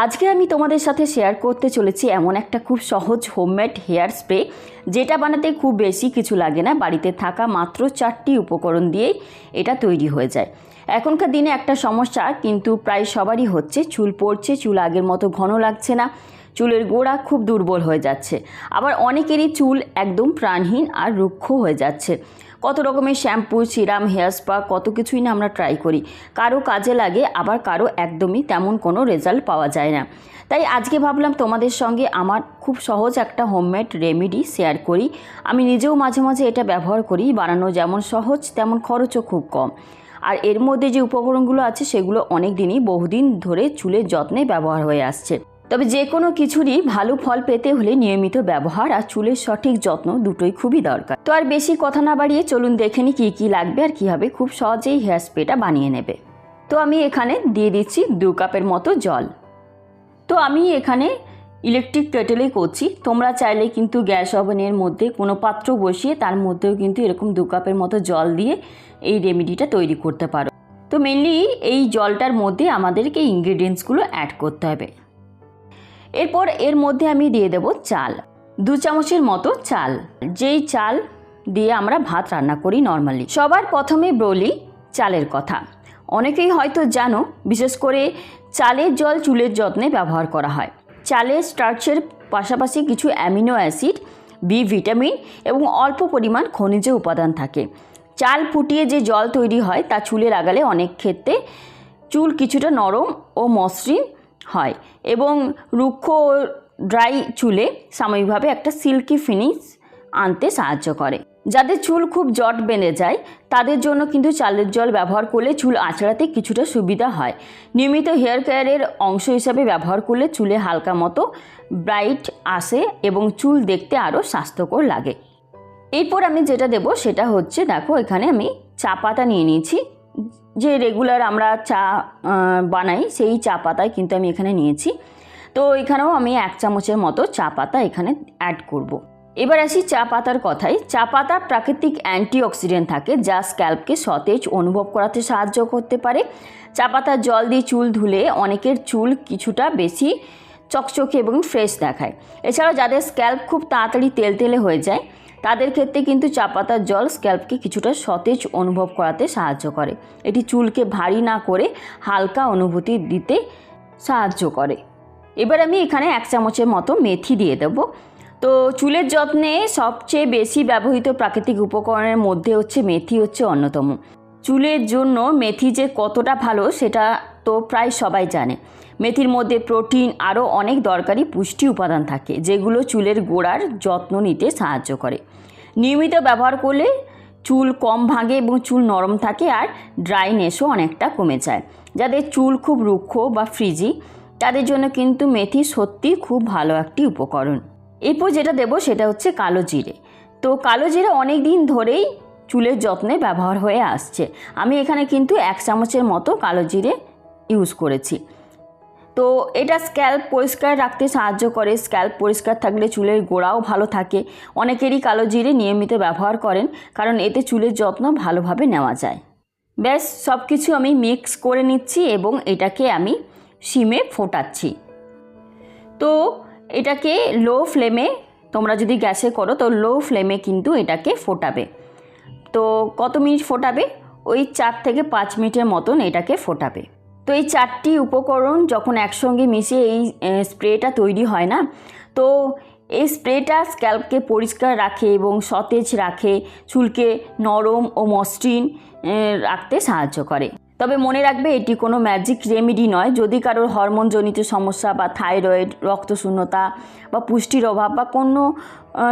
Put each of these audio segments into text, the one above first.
আজকে আমি তোমাদের সাথে শেয়ার করতে চলেছি এমন একটা খুব সহজ হোমমেড হেয়ার স্প্রে, যেটা বানাতে খুব বেশি কিছু লাগে না। বাড়িতে থাকা মাত্র 4টি উপকরণ দিয়েই এটা তৈরি হয়ে যায়। এখনকার দিনে একটা সমস্যা কিন্তু প্রায় সবারই হচ্ছে, চুল পড়ছে, চুল আগের মতো ঘন লাগছে না, চুলের গোড়া খুব দুর্বল হয়ে যাচ্ছে, আবার অনেকেরই চুল একদম প্রাণহীন আর রুক্ষ হয়ে যাচ্ছে। কত রকমের শ্যাম্পু, সিরাম, হেয়ার স্পা, কত কিছুই না আমরা ট্রাই করি। কারো কাজে লাগে, আবার কারো একদমই তেমন কোনো রেজাল্ট পাওয়া যায় না। তাই আজকে ভাবলাম তোমাদের সঙ্গে আমার খুব সহজ একটা হোমমেড রেমেডি শেয়ার করি। আমি নিজেও মাঝে মাঝে এটা ব্যবহার করি। বানানো যেমন সহজ তেমন খরচও খুব কম। আর এর মধ্যে যে উপকরণগুলো আছে সেগুলো অনেক দিনই, বহুদিন ধরে চুলের যত্নে ব্যবহার হয়ে আসছে। তবে যে কোনো কিছুরই ভালো ফল পেতে হলে নিয়মিত ব্যবহার আর চুলের সঠিক যত্ন দুটোই খুবই দরকার। তো আর বেশি কথা না বাড়িয়ে চলুন দেখে নিই কী লাগবে আর কীভাবে খুব সহজেই হেয়ার স্প্রেটা বানিয়ে নেবে। তো আমি এখানে দিয়ে দিচ্ছি 2 কাপের মতো জল। তো আমি এখানে ইলেকট্রিক কেটেলেই করছি। তোমরা চাইলে কিন্তু গ্যাস ওভেনের মধ্যে কোনো পাত্র বসিয়ে তার মধ্যেও কিন্তু এরকম 2 কাপের মতো জল দিয়ে এই রেমেডিটা তৈরি করতে পারো। তো মেনলি এই জলটার মধ্যে আমাদেরকে ইনগ্রেডিয়েন্টসগুলো অ্যাড করতে হবে। এরপর এর মধ্যে আমি দিয়ে দেব চাল, 2 চামচের মতো চাল, যেই চাল দিয়ে আমরা ভাত রান্না করি নর্মালি। সবার প্রথমে বলি চালের কথা। অনেকেই হয়তো জানো, বিশেষ করে চালের জল চুলের যত্নে ব্যবহার করা হয়। চালের স্টার্চের পাশাপাশি কিছু অ্যামিনো অ্যাসিড, বি ভিটামিন এবং অল্প পরিমাণ খনিজ উপাদান থাকে। চাল ফুটিয়ে যে জল তৈরি হয় তা চুলে লাগালে অনেক ক্ষেত্রে চুল কিছুটা নরম ও মসৃণ হয় এবং রুক্ষ ও ড্রাই চুলে সাময়িকভাবে একটা সিল্কি ফিনিশ আনতে সাহায্য করে। যাদের চুল খুব জট বেঁধে যায় তাদের জন্য কিন্তু চালের জল ব্যবহার করলে চুল আঁচড়াতে কিছুটা সুবিধা হয়। নিয়মিত হেয়ার কেয়ারের অংশ হিসাবে ব্যবহার করলে চুলে হালকা মতো ব্রাইট আসে এবং চুল দেখতে আরও স্বাস্থ্যকর লাগে। এরপর আমি যেটা দেব সেটা হচ্ছে, দেখো এখানে আমি চা পাতা নিয়ে নিয়েছি। যে রেগুলার আমরা চা বানাই সেই চা পাতায় কিন্তু আমি এখানে নিয়েছি। তো এখানেও আমি 1 চামচের মতো চা পাতা এখানে অ্যাড করব। এবার আসি চা পাতার কথায়। চা পাতা প্রাকৃতিক অ্যান্টিঅক্সিডেন্ট থাকে, যা স্ক্যাল্পকে সতেজ অনুভব করাতে সাহায্য করতে পারে। চা পাতার জল দিয়ে চুল ধুলে অনেকের চুল কিছুটা বেশি চকচকে এবং ফ্রেশ দেখায়। এছাড়াও যাদের স্ক্যাল্প খুব তাড়াতাড়ি তেলতেলে হয়ে যায় তাদের ক্ষেত্রে কিন্তু চা পাতার জল স্ক্যাল্পকে কিছুটা সতেজ অনুভব করাতে সাহায্য করে। এটি চুলকে ভারী না করে হালকা অনুভূতি দিতে সাহায্য করে। এবার আমি এখানে 1 চামচের মতো মেথি দিয়ে দেব। তো চুলের যত্নে সবচেয়ে বেশি ব্যবহৃত প্রাকৃতিক উপকরণের মধ্যে মেথি হচ্ছে অন্যতম। চুলের জন্য মেথি যে কতটা ভালো সেটা তো প্রায় সবাই জানে। মেথির মধ্যে প্রোটিন, আরও অনেক দরকারি পুষ্টি উপাদান থাকে, যেগুলো চুলের গোড়ার যত্ন নিতে সাহায্য করে। নিয়মিত ব্যবহার করলে চুল কম ভাঙে এবং চুল নরম থাকে আর ড্রাইনেসও অনেকটা কমে যায়। যাদের চুল খুব রুক্ষ বা ফ্রিজি তাদের জন্য কিন্তু মেথি সত্যি খুব ভালো একটি উপকরণ। এরপর যেটা দেব সেটা হচ্ছে কালো জিরে। তো কালো জিরে অনেক দিন ধরেই চুলের যত্নে ব্যবহার হয়ে আসছে। আমি এখানে কিন্তু 1 চামচের মতো কালো জিরে ইউজ করেছি। তো এটা স্ক্যাল্প পরিষ্কার রাখতে সাহায্য করে। স্ক্যাল্প পরিষ্কার থাকলে চুলের গোড়াও ভালো থাকে। অনেকেরই কালো জিরে নিয়মিত ব্যবহার করেন, কারণ এতে চুলের যত্ন ভালোভাবে নেওয়া যায়। ব্যাস সব কিছু আমি মিক্স করে নিচ্ছি এবং এটাকে আমি শিমে ফোটাচ্ছি। তো এটাকে লো ফ্লেমে, তোমরা যদি গ্যাসে করো তো লো ফ্লেমে কিন্তু এটাকে ফোটাবে। তো কত মিনিট ফোটাবে? ওই 4 থেকে 5 মিনিটের মতন এটাকে ফোটাবে। তো এই 4টি উপকরণ যখন একসঙ্গে মিশিয়ে এই স্প্রেটা তৈরি হয় না, তো এই স্প্রেটা স্ক্যাল্পকে পরিষ্কার রাখে এবং সতেজ রাখে, চুলকে নরম ও মসৃণ রাখতে সাহায্য করে। তবে মনে রাখবে, এটি কোনো ম্যাজিক রেমেডি নয়। যদি কারোর হরমোনজনিত সমস্যা বা থাইরয়েড, রক্তশূন্যতা বা পুষ্টির অভাব বা কোনো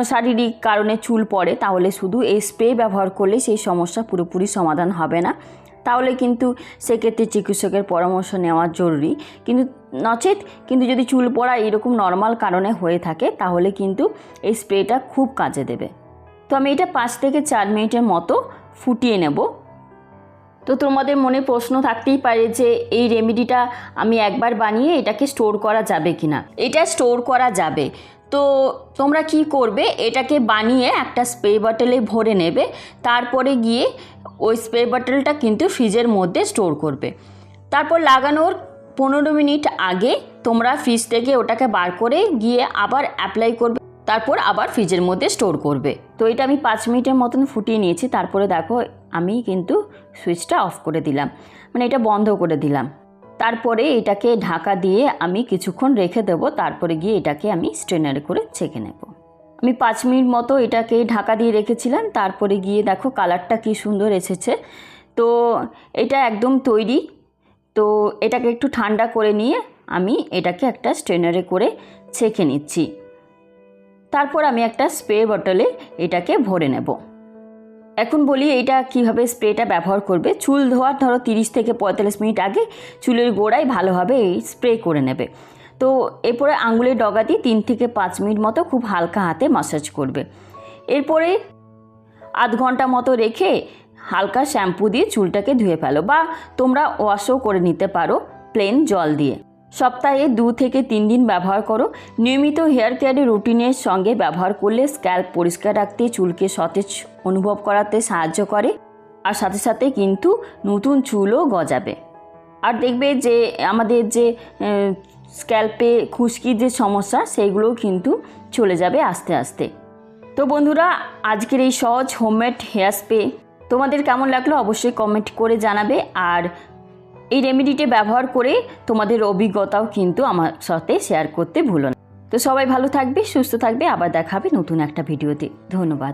শারীরিক কারণে চুল পড়ে, তাহলে শুধু এই স্প্রে ব্যবহার করলে সেই সমস্যা পুরোপুরি সমাধান হবে না। তাহলে কিন্তু সেক্ষেত্রে চিকিৎসকের পরামর্শ নেওয়া জরুরি। কিন্তু নচেত কিন্তু যদি চুল পড়া এরকম নর্মাল কারণে হয়ে থাকে তাহলে কিন্তু এই স্প্রেটা খুব কাজে দেবে। তো আমি এটা 5 থেকে 4 মিনিটের মতো ফুটিয়ে নেব। তো তোমাদের মনে প্রশ্ন থাকতেই পারে যে এই রেমেডিটা আমি একবার বানিয়ে এটাকে স্টোর করা যাবে কি না। এটা স্টোর করা যাবে। তো তোমরা কি করবে, এটাকে বানিয়ে একটা স্প্রে বটলে ভরে নেবে, তারপরে গিয়ে ওই স্প্রে বটলটা কিন্তু ফ্রিজের মধ্যে স্টোর করবে। তারপর লাগানোর 15 মিনিট আগে তোমরা ফ্রিজ থেকে ওটাকে বার করে গিয়ে আবার অ্যাপ্লাই করবে, তারপর আবার ফ্রিজের মধ্যে স্টোর করবে। তো এটা আমি 5 মিনিটের মতন ফুটিয়ে নিয়েছি। তারপরে দেখো আমি কিন্তু সুইচটা অফ করে দিলাম, মানে এটা বন্ধ করে দিলাম। তারপরে এটাকে ঢাকা দিয়ে আমি কিছুক্ষণ রেখে দেবো, তারপরে গিয়ে এটাকে আমি স্ট্রেনারে করে ছেঁকে নেব। আমি 5 মিনিট মতো এটাকে ঢাকা দিয়ে রেখেছিলাম, তারপরে গিয়ে দেখো কালারটা কি সুন্দর এসেছে। তো এটা একদম তৈরি। তো এটাকে একটু ঠান্ডা করে নিয়ে আমি এটাকে একটা স্ট্রেনারে করে ছেঁকে নিচ্ছি। তারপর আমি একটা স্প্রে বটলে এটাকে ভরে নেব। এখন বলি এটা কিভাবে স্প্রেটা ব্যবহার করবে। চুল ধোয়ার ধরো 30 থেকে 45 মিনিট আগে চুলের গোড়ায় ভালোভাবে এই স্প্রে করে নেবে। তো এরপরে আঙুলের ডগা দিয়ে 3 থেকে 5 মিনিট মতো খুব হালকা হাতে ম্যাসাজ করবে। এরপরে আধ ঘন্টা মতো রেখে হালকা শ্যাম্পু দিয়ে চুলটাকে ধুয়ে ফেলো, বা তোমরা ওয়াশও করে নিতে পারো প্লেন জল দিয়ে। সপ্তাহে 2 থেকে 3 দিন ব্যবহার করো। নিয়মিত হেয়ার কেয়ারের রুটিনের সঙ্গে ব্যবহার করলে স্ক্যাল্প পরিষ্কার রাখতে, চুলকে সতেজ অনুভব করাতে সাহায্য করে, আর সাথে সাথে কিন্তু নতুন চুলও গজাবে। আর দেখবে যে আমাদের যে স্ক্যাল্পে খুশকির যে সমস্যা সেইগুলোও কিন্তু চলে যাবে আস্তে আস্তে। তো বন্ধুরা, আজকের এই সহজ হোমমেড হেয়ার স্প্রে তোমাদের কেমন লাগলো অবশ্যই কমেন্ট করে জানাবে। আর এই রেমেডিটি ব্যবহার করে তোমাদের অভিজ্ঞতাও কিন্তু আমার সাথে শেয়ার করতে ভুলো না। তো সবাই ভালো থাকবে, সুস্থ থাকবে, আবার দেখা হবে নতুন একটা ভিডিওতে। ধন্যবাদ।